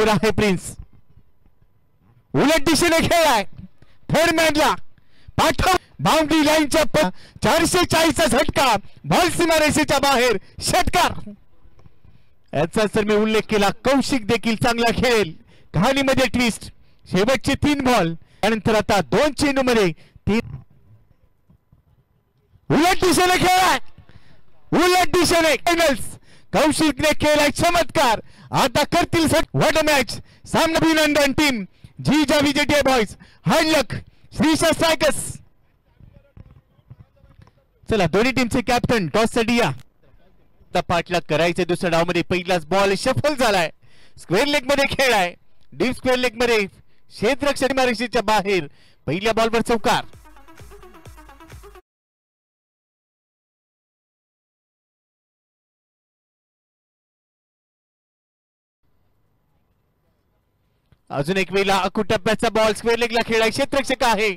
आहे प्रिन्स उलट दिशेने खेळाय थर्ड मॅनला पाठव बाउंड्री लाईनच्या 440चा झटका बॉल सीमारेषेच्या बाहेर षटकार याचा जर मी उल्लेख केला कौशिक देखील चांगला खेळेल कहाणीमध्ये ट्विस्ट शेवटचे 3 बॉल त्यानंतर आता 2 चेंडूमध्ये 3 उलट दिशेने खेळाय उलट दिशेने कौशिकने केलाय चमत्कार आता करतील व्हॉट अ मॅच सामना अभिनंदन टीम जीजा विजेटे बॉयज हार्ड लक श्रीशा स्ट्रायकर्स चला दोन्ही टीमचे कॅप्टन टॉस साठी या पाठलाग करायचे दुसऱ्या डावमध्ये पहिलाच बॉल शफल झालाय स्क्वेअर लेग मध्ये खेळाय डीप स्क्वेअर लेग मध्ये क्षेत्ररक्षक सीमारेषेच्या बाहेर पहिल्या बॉलवर चौकार अजून एक वेळेला अकुट टप्प्याचा बॉल स्क्वेअर लेगला खेळाय क्षेत्ररक्षक आहे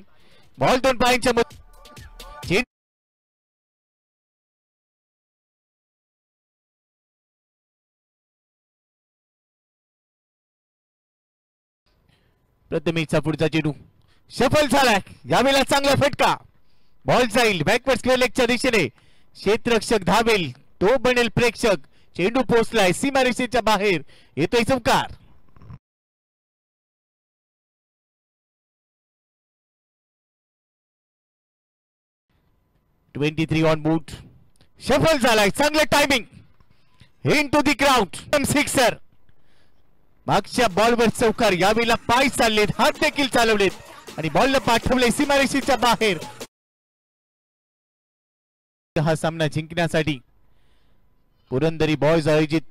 बॉल 2 पायांच्या मध्ये प्रथमेशचा पुढचा चेंडू सफल झालाय यावेळेला चांगला फटका बॉल जाईल बॅकवर्ड स्क्वेअर लेगच्या दिशेने क्षेत्ररक्षक धावेल तो बनेल प्रेक्षक चेंडू पोहोचलाय सीमारेषेच्या बाहेर येतोय चौकार (23 ऑन बूट सफल झालाय चांगलं timing into the ground sixer मागच्या बॉलवर चौकार यावेळेला पाय चाललेत हात देखील चालवलेत आणि बॉलला पाठवले सीमारेषेच्या बाहेर हा सामना जिंकण्यासाठी पुरंदरी बॉयज आयोजित